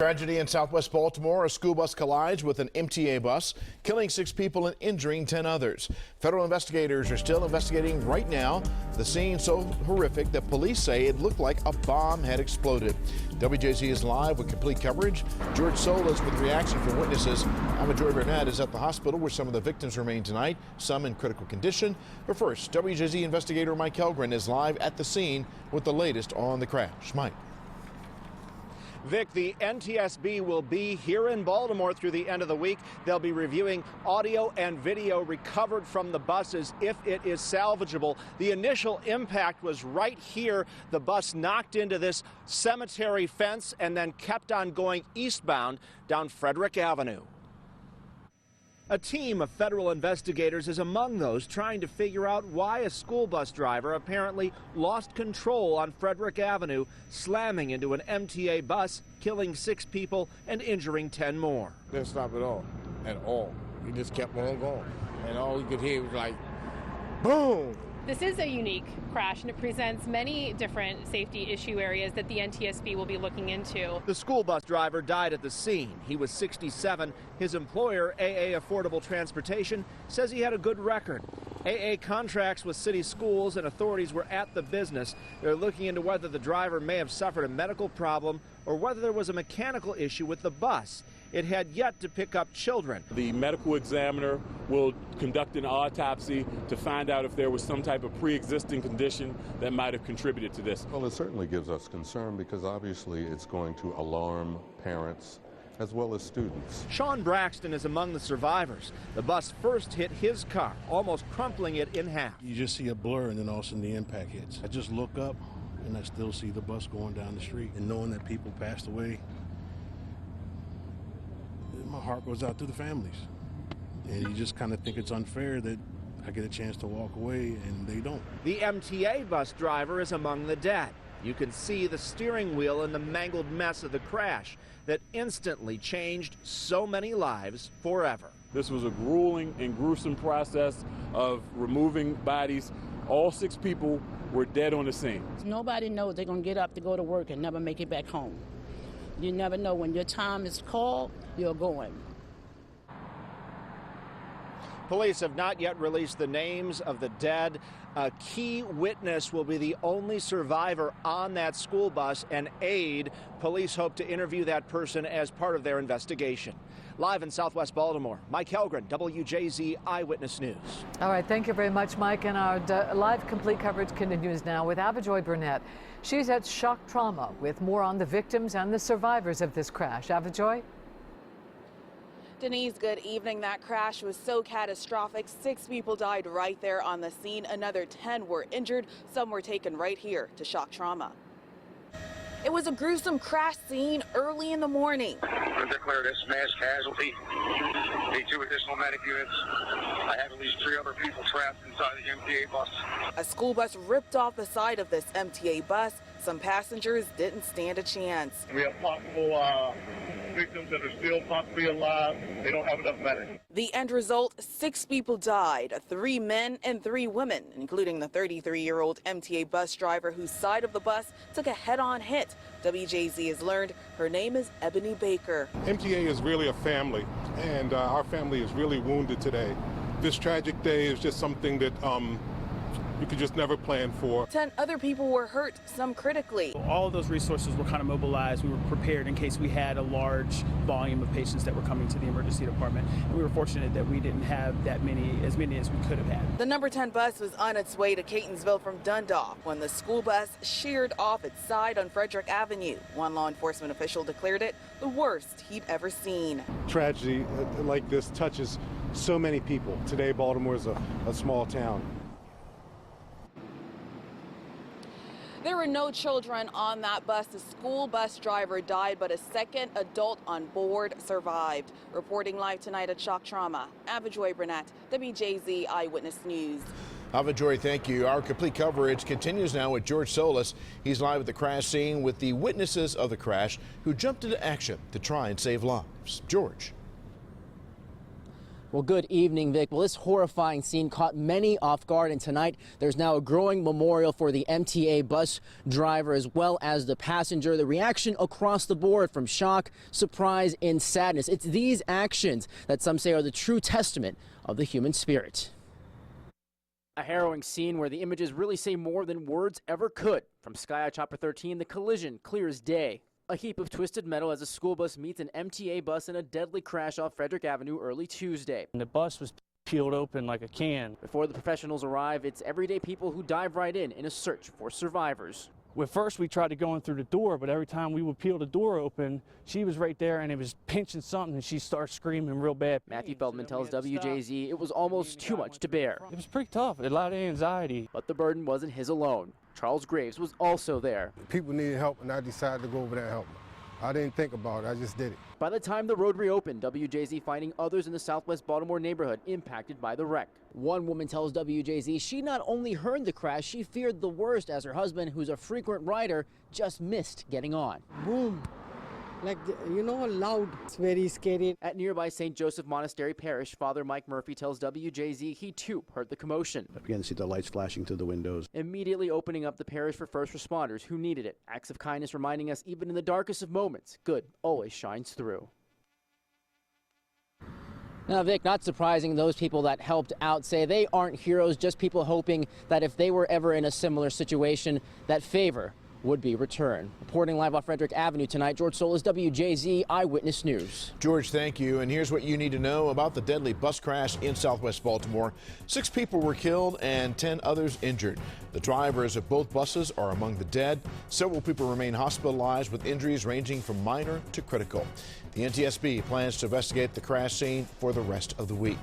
Tragedy in southwest Baltimore. A school bus collides with an MTA bus, killing 6 people and injuring 10 others. Federal investigators are still investigating right now. The scene so horrific that police say it looked like a bomb had exploded. WJZ is live with complete coverage. George Solis with reaction from witnesses. Eyewitness Burnett is at the hospital where some of the victims remain tonight, some in critical condition. But first, WJZ investigator Mike Helgren is live at the scene with the latest on the crash. Mike. Vic, the NTSB will be here in Baltimore through the end of the week. They'll be reviewing audio and video recovered from the buses if it is salvageable. The initial impact was right here. The bus knocked into this cemetery fence and then kept on going eastbound down Frederick Avenue. A team of federal investigators is among those trying to figure out why a school bus driver apparently lost control on Frederick Avenue, slamming into an MTA bus, killing 6 people and injuring 10 more. Didn't stop at all. He just kept on going. And all you could hear was like, boom. This is a unique crash, and it presents many different safety issue areas that the NTSB will be looking into. The school bus driver died at the scene. He was 67. His employer, AA Affordable Transportation, says he had a good record. AA contracts with city schools, and authorities were at the business. They're looking into whether the driver may have suffered a medical problem or whether there was a mechanical issue with the bus. It had yet to pick up children. The medical examiner will conduct an autopsy to find out if there was some type of pre-existing condition that might have contributed to this. Well, it certainly gives us concern because obviously it's going to alarm parents as well as students. Sean Braxton is among the survivors. The bus first hit his car, almost crumpling it in half. You just see a blur and then all of a sudden the impact hits. I just look up and I still see the bus going down the street, and knowing that people passed away, my heart goes out to the families. And you just kind of think it's unfair that I get a chance to walk away and they don't. The MTA bus driver is among the dead. You can see the steering wheel in the mangled mess of the crash that instantly changed so many lives forever. This was a grueling and gruesome process of removing bodies. All 6 people were dead on the scene. Nobody knows they're going to get up to go to work and never make it back home. You never know when your time is called, you're going. Police have not yet released the names of the dead. A key witness will be the only survivor on that school bus, an aide. Police hope to interview that person as part of their investigation. Live in southwest Baltimore, Mike Helgren, WJZ Eyewitness News. All right, thank you very much, Mike. And our live complete coverage continues now with Eyewitness Burnett. She's at shock trauma with more on the victims and the survivors of this crash. Eyewitness? Denise, good evening. That crash was so catastrophic. 6 people died right there on the scene. Another 10 were injured. Some were taken right here to shock trauma. It was a gruesome crash scene early in the morning. Declare this mass casualty. Need 2 additional medic units. I have at least 3 other people trapped inside the MTA bus. A school bus ripped off the side of this MTA bus. Some passengers didn't stand a chance. We have possible victims that are still possibly alive. They don't have enough medics. The end result, 6 people died, 3 men and 3 women, including the 33-year-old MTA bus driver whose side of the bus took a head-on hit. WJZ has learned her name is Ebony Baker. MTA is really a family, and our family is really wounded today. This tragic day is just something that you could just never plan for. 10 other people were hurt, some critically. All of those resources were kind of mobilized. We were prepared in case we had a large volume of patients that were coming to the emergency department. And we were fortunate that we didn't have as many as we could have had. The number 10 bus was on its way to Catonsville from Dundalk when the school bus sheared off its side on Frederick Avenue. One law enforcement official declared it the worst he'd ever seen. Tragedy like this touches so many people. Today, Baltimore is a small town. There were no children on that bus. The school bus driver died, but a second adult on board survived. Reporting live tonight at Shock Trauma, Eyewitness Burnett, WJZ Eyewitness News. Eyewitness, thank you. Our complete coverage continues now with George Solis. He's live at the crash scene with the witnesses of the crash who jumped into action to try and save lives. George. Well, good evening, Vic. Well, this horrifying scene caught many off guard, and tonight there's now a growing memorial for the MTA bus driver as well as the passenger. The reaction across the board from shock, surprise, and sadness. It's these actions that some say are the true testament of the human spirit. A harrowing scene where the images really say more than words ever could. From Sky Eye Chopper 13, the collision clear as day. A heap of twisted metal as a school bus meets an MTA bus in a deadly crash off Frederick Avenue early Tuesday. And the bus was peeled open like a can. Before the professionals arrive, it's everyday people who dive right in a search for survivors. Well, first we tried to go in through the door, but every time we would peel the door open, she was right there and it was pinching something and she started screaming real bad. Matthew Feldman tells WJZ it was almost too much to bear. It was pretty tough, a lot of anxiety. But the burden wasn't his alone. Charles Graves was also there. People needed help and I decided to go over there and help them. I didn't think about it, I just did it. By the time the road reopened, WJZ finding others in the southwest Baltimore neighborhood impacted by the wreck. One woman tells WJZ she not only heard the crash, she feared the worst as her husband, who's a frequent rider, just missed getting on. Boom. Like, loud. It's very scary. At nearby St. Joseph Monastery Parish, Father Mike Murphy tells WJZ he too heard the commotion. I began to see the lights flashing through the windows. Immediately opening up the parish for first responders who needed it. Acts of kindness reminding us even in the darkest of moments, good always shines through. Now, Vic, not surprising, those people that helped out say they aren't heroes, just people hoping that if they were ever in a similar situation, that favor would be returned. Reporting live off Frederick Avenue tonight, George Solis, WJZ Eyewitness News. George, thank you. And here's what you need to know about the deadly bus crash in southwest Baltimore. 6 people were killed and 10 others injured. The drivers of both buses are among the dead. Several people remain hospitalized with injuries ranging from minor to critical. The NTSB plans to investigate the crash scene for the rest of the week.